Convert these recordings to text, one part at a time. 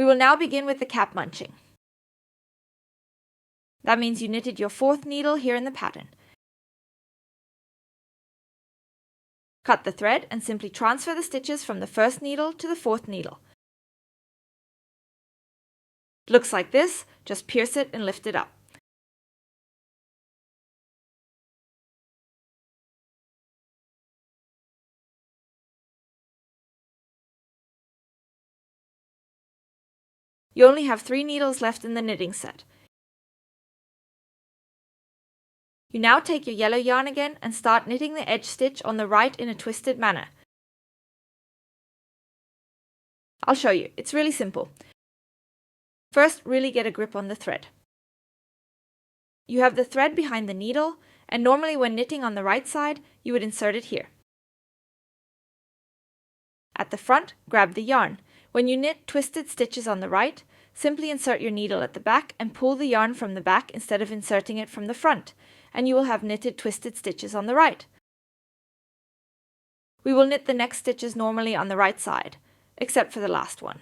will now begin with the cap munching. That means you knitted your 4th needle here in the pattern. Cut the thread and simply transfer the stitches from the 1st needle to the 4th needle. It looks like this, just pierce it and lift it up. You only have 3 needles left in the knitting set. You now take your yellow yarn again and start knitting the edge stitch on the right in a twisted manner. I'll show you, it's really simple. First, really get a grip on the thread. You have the thread behind the needle, and normally when knitting on the right side, you would insert it here. At the front, grab the yarn. When you knit twisted stitches on the right, simply insert your needle at the back and pull the yarn from the back instead of inserting it from the front, and you will have knitted twisted stitches on the right. We will knit the next stitches normally on the right side, except for the last one.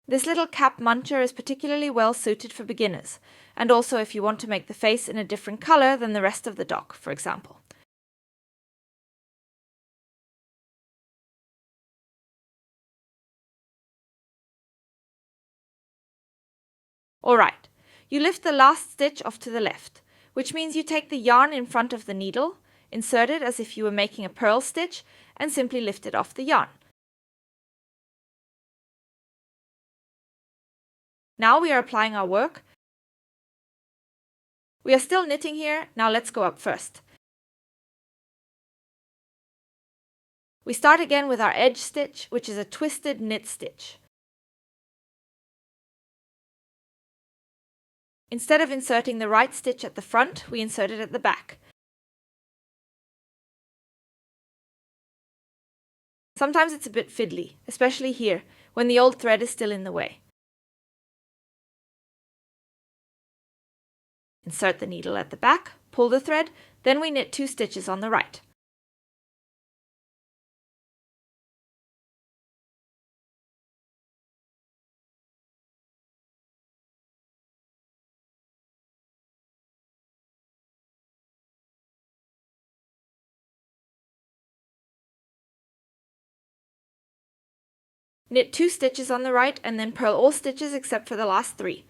This little cap muncher is particularly well suited for beginners, and also if you want to make the face in a different color than the rest of the dock, for example. Alright, you lift the last stitch off to the left, which means you take the yarn in front of the needle, insert it as if you were making a purl stitch, and simply lift it off the yarn. Now we are applying our work. We are still knitting here, now let's go up first. We start again with our edge stitch, which is a twisted knit stitch. Instead of inserting the right stitch at the front, we insert it at the back. Sometimes it's a bit fiddly, especially here, when the old thread is still in the way. Insert the needle at the back, pull the thread, then we knit 2 stitches on the right. Knit 2 stitches on the right and then purl all stitches except for the last 3.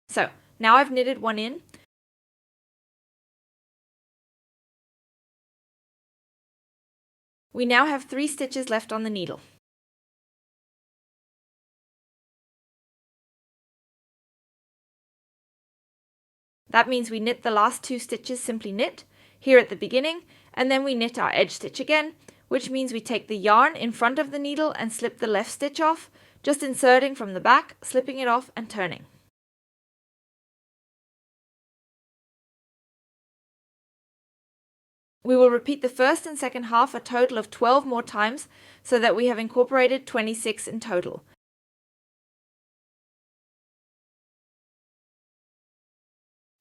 So, now I've knitted one in. We now have 3 stitches left on the needle. That means we knit the last 2 stitches simply knit, here at the beginning, and then we knit our edge stitch again, which means we take the yarn in front of the needle and slip the left stitch off, just inserting from the back, slipping it off and turning. We will repeat the first and second half a total of 12 more times so that we have incorporated 26 in total.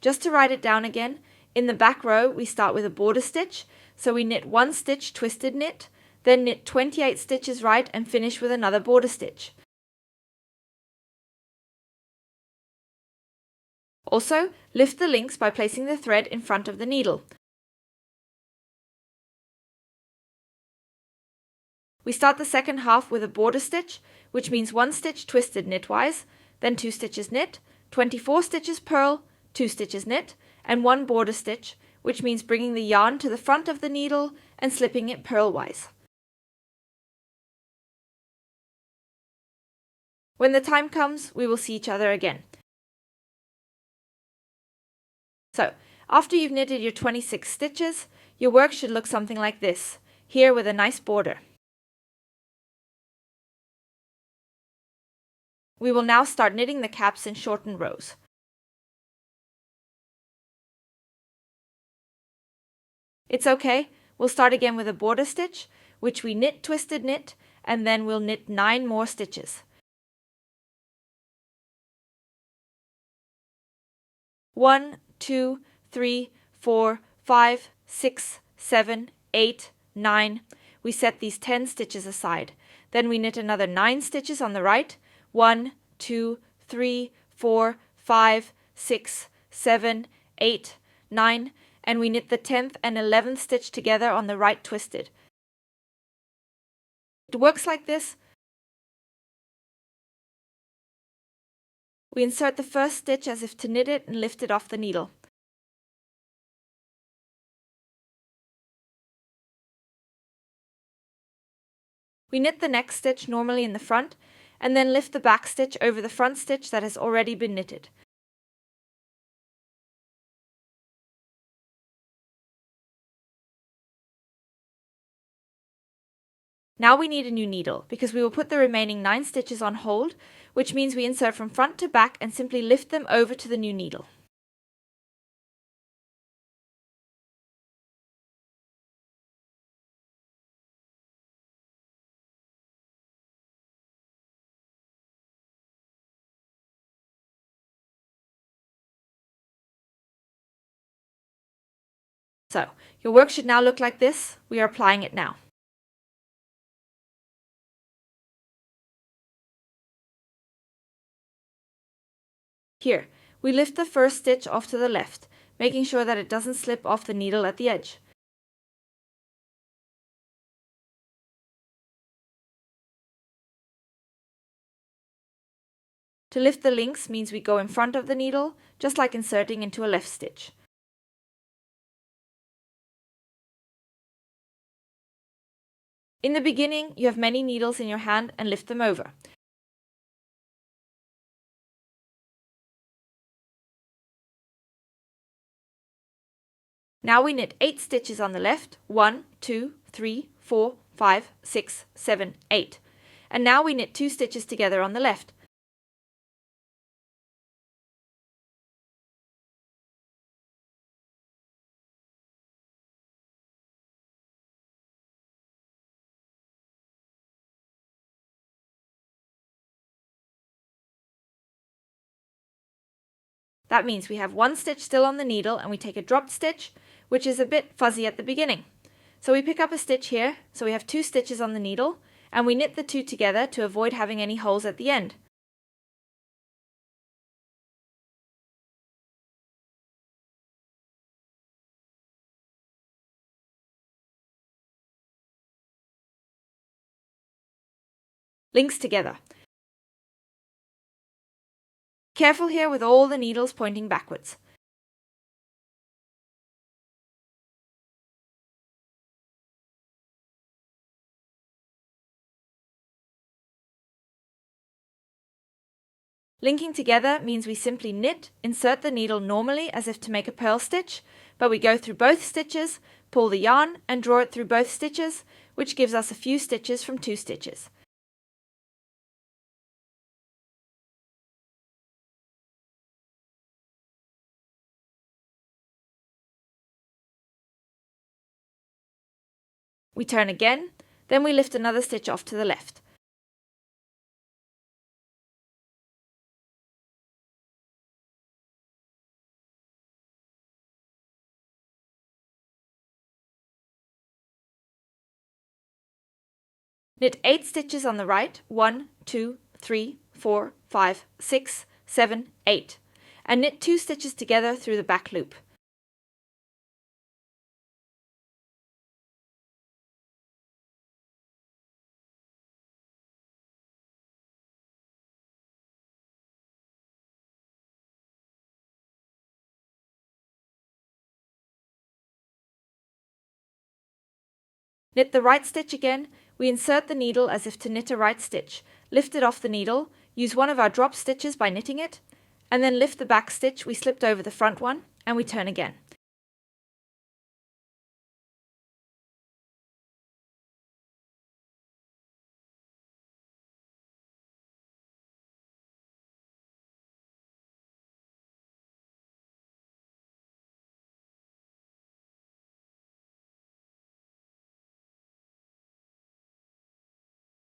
Just to write it down again, in the back row we start with a border stitch, so we knit 1 stitch twisted knit, then knit 28 stitches right and finish with another border stitch. Also, lift the links by placing the thread in front of the needle. We start the second half with a border stitch, which means 1 stitch twisted knitwise, then 2 stitches knit, 24 stitches purl, 2 stitches knit, and 1 border stitch, which means bringing the yarn to the front of the needle and slipping it purlwise. When the time comes, we will see each other again. So, after you've knitted your 26 stitches, your work should look something like this. here with a nice border. We will now start knitting the caps in shortened rows. It's okay, we'll start again with a border stitch, which we knit, twisted, knit, and then we'll knit 9 more stitches. 1, 2, 3, 4, 5, 6, 7, 8, 9. We set these 10 stitches aside. Then we knit another 9 stitches on the right. 1, 2, 3, 4, 5, 6, 7, 8, 9. And we knit the 10th and 11th stitch together on the right twisted. It works like this. We insert the first stitch as if to knit it and lift it off the needle. We knit the next stitch normally in the front, and then lift the back stitch over the front stitch that has already been knitted. Now we need a new needle, because we will put the remaining 9 stitches on hold, which means we insert from front to back and simply lift them over to the new needle. So, your work should now look like this. We are applying it now. Here, we lift the first stitch off to the left, making sure that it doesn't slip off the needle at the edge. To lift the links means we go in front of the needle, just like inserting into a left stitch. In the beginning, you have many needles in your hand and lift them over. Now we knit 8 stitches on the left, 1, 2, 3, 4, 5, 6, 7, 8. And now we knit 2 stitches together on the left. That means we have 1 stitch still on the needle and we take a dropped stitch, which is a bit fuzzy at the beginning. So we pick up a stitch here, so we have 2 stitches on the needle, and we knit the 2 together to avoid having any holes at the end. Links together. Careful here with all the needles pointing backwards. Linking together means we simply knit, insert the needle normally as if to make a purl stitch, but we go through both stitches, pull the yarn and draw it through both stitches, which gives us a few stitches from 2 stitches. We turn again, then we lift another stitch off to the left. Knit 8 stitches on the right, 1, 2, 3, 4, 5, 6, 7, 8, and knit 2 stitches together through the back loop. Knit the right stitch again, we insert the needle as if to knit a right stitch, lift it off the needle, use one of our drop stitches by knitting it, and then lift the back stitch we slipped over the front one, and we turn again.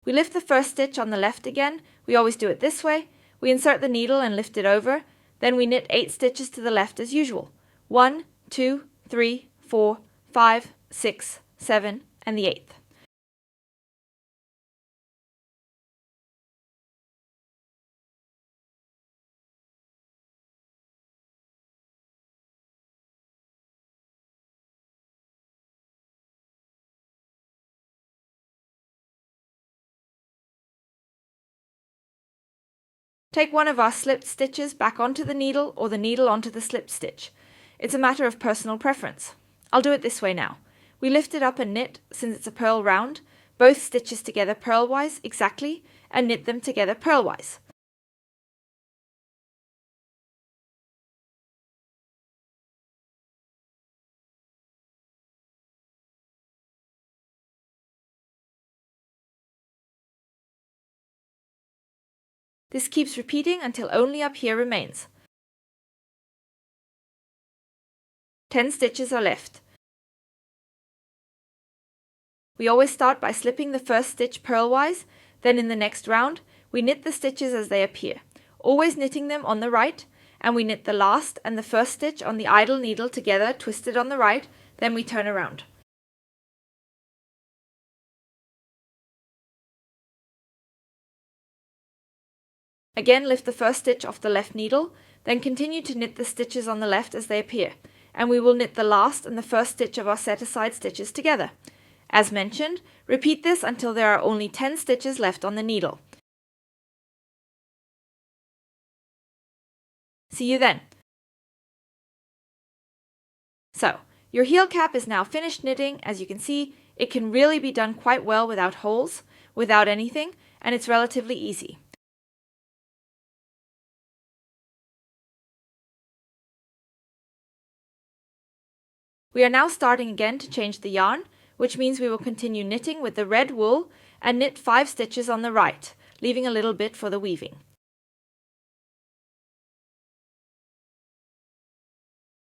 We lift the first stitch on the left again. We always do it this way. We insert the needle and lift it over. Then we knit 8 stitches to the left as usual. 1, 2, 3, 4, 5, 6, 7, and the 8th. Take one of our slipped stitches back onto the needle or the needle onto the slipped stitch. It's a matter of personal preference. I'll do it this way now. We lift it up and knit, since it's a purl round, both stitches together purlwise exactly, and knit them together purlwise. This keeps repeating until only up here remains. 10 stitches are left. We always start by slipping the first stitch purlwise, then in the next round, we knit the stitches as they appear, always knitting them on the right, and we knit the last and the first stitch on the idle needle together twisted on the right, then we turn around. Again, lift the first stitch off the left needle, then continue to knit the stitches on the left as they appear, and we will knit the last and the first stitch of our set-aside stitches together. As mentioned, repeat this until there are only 10 stitches left on the needle. See you then. So, your heel cap is now finished knitting. As you can see, it can really be done quite well without holes, without anything, and it's relatively easy. We are now starting again to change the yarn, which means we will continue knitting with the red wool and knit 5 stitches on the right, leaving a little bit for the weaving.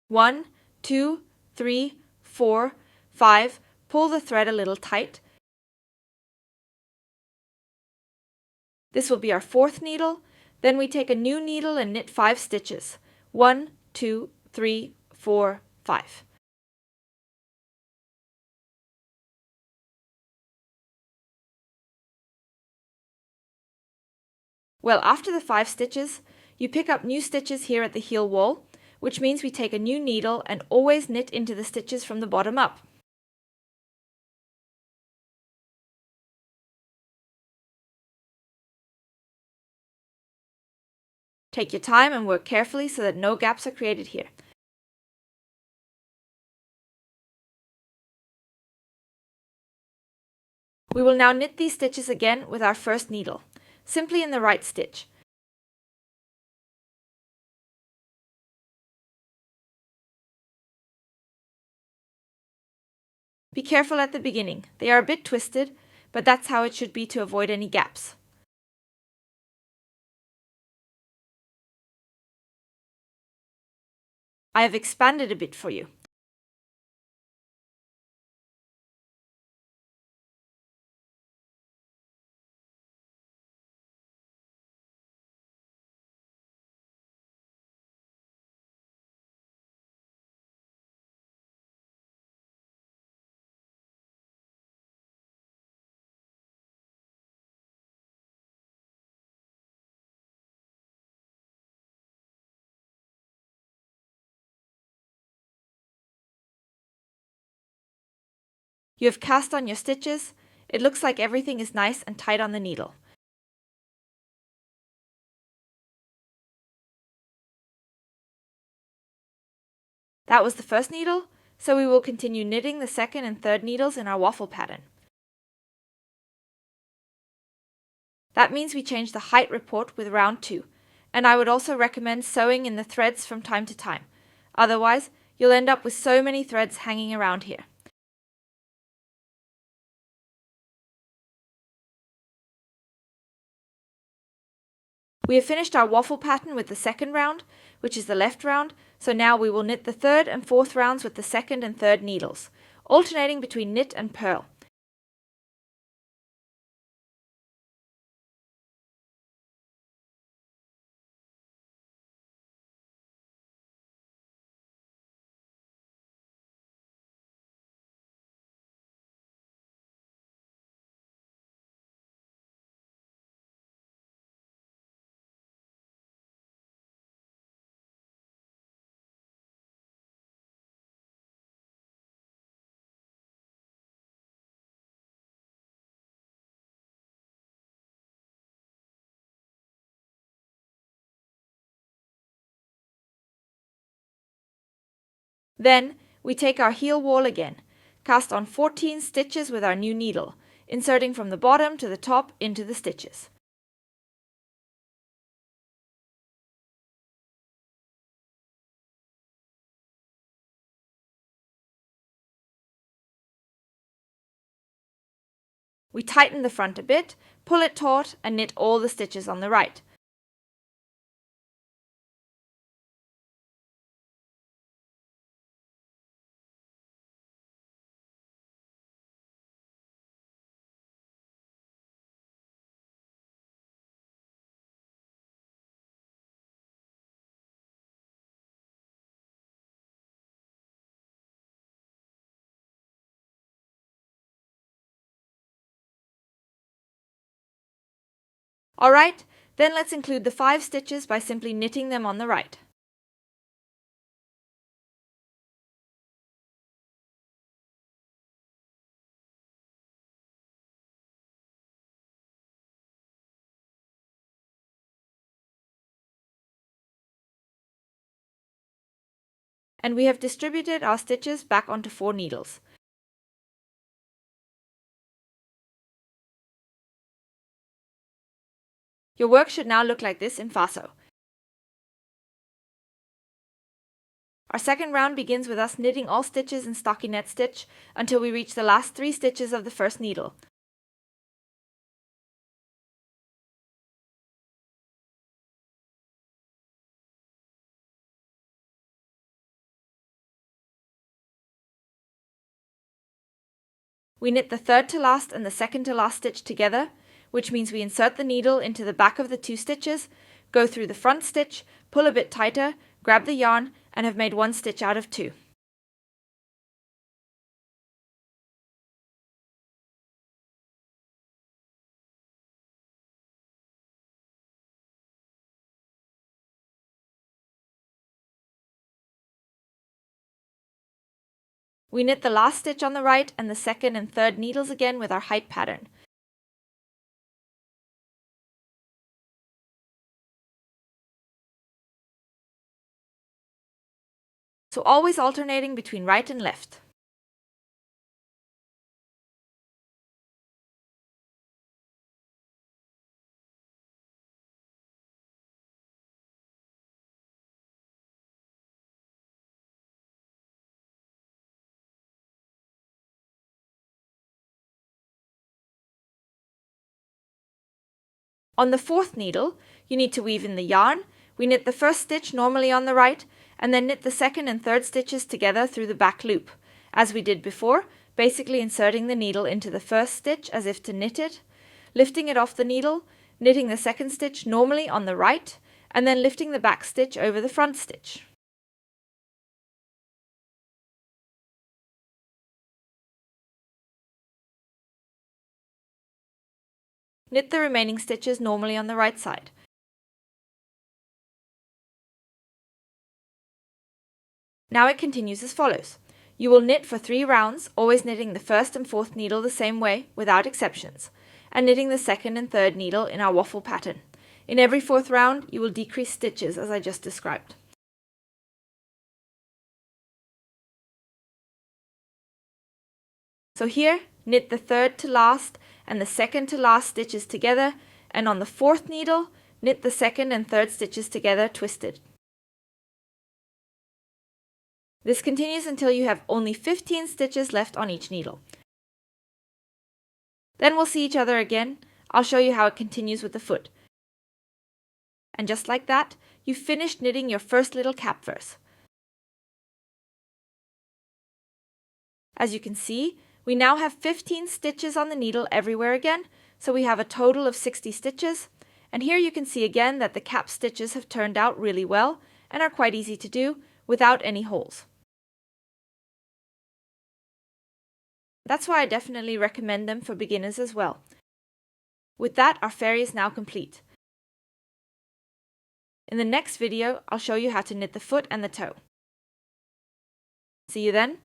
1, 2, 3, 4, 5, pull the thread a little tight. This will be our 4th needle. Then we take a new needle and knit 5 stitches. 1, 2, 3, 4, 5. Well, after the 5 stitches, you pick up new stitches here at the heel wall, which means we take a new needle and always knit into the stitches from the bottom up. Take your time and work carefully so that no gaps are created here. We will now knit these stitches again with our first needle, simply in the right stitch. Be careful at the beginning. They are a bit twisted, but that's how it should be to avoid any gaps. I have expanded a bit for you. You have cast on your stitches. It looks like everything is nice and tight on the needle. That was the first needle, so we will continue knitting the second and third needles in our waffle pattern. That means we change the height report with round 2, and I would also recommend sewing in the threads from time to time. Otherwise, you'll end up with so many threads hanging around here. We have finished our waffle pattern with the second round, which is the left round, so now we will knit the third and fourth rounds with the second and third needles, alternating between knit and purl. Then we take our heel wall again, cast on 14 stitches with our new needle, inserting from the bottom to the top into the stitches. We tighten the front a bit, pull it taut, and knit all the stitches on the right. Alright, then let's include the 5 stitches by simply knitting them on the right. And we have distributed our stitches back onto 4 needles. Your work should now look like this in Faso. Our second round begins with us knitting all stitches in stockinette stitch until we reach the last 3 stitches of the first needle. We knit the third to last and the second to last stitch together, which means we insert the needle into the back of the 2 stitches, go through the front stitch, pull a bit tighter, grab the yarn, and have made 1 stitch out of 2. We knit the last stitch on the right and the second and third needles again with our height pattern. So always alternating between right and left. On the 4th needle, you need to weave in the yarn. We knit the first stitch normally on the right, and then knit the second and third stitches together through the back loop, as we did before, basically inserting the needle into the first stitch as if to knit it, lifting it off the needle, knitting the second stitch normally on the right, and then lifting the back stitch over the front stitch. Knit the remaining stitches normally on the right side. Now it continues as follows. You will knit for 3 rounds, always knitting the first and 4th needle the same way, without exceptions, and knitting the second and third needle in our waffle pattern. In every 4th round, you will decrease stitches as I just described. So here, knit the third to last and the second to last stitches together, and on the 4th needle, knit the second and third stitches together twisted. This continues until you have only 15 stitches left on each needle. Then we'll see each other again. I'll show you how it continues with the foot. And just like that, you've finished knitting your first little cap verse. As you can see, we now have 15 stitches on the needle everywhere again, so we have a total of 60 stitches. And here you can see again that the cap stitches have turned out really well and are quite easy to do without any holes. That's why I definitely recommend them for beginners as well. With that, our fairy is now complete. In the next video, I'll show you how to knit the foot and the toe. See you then!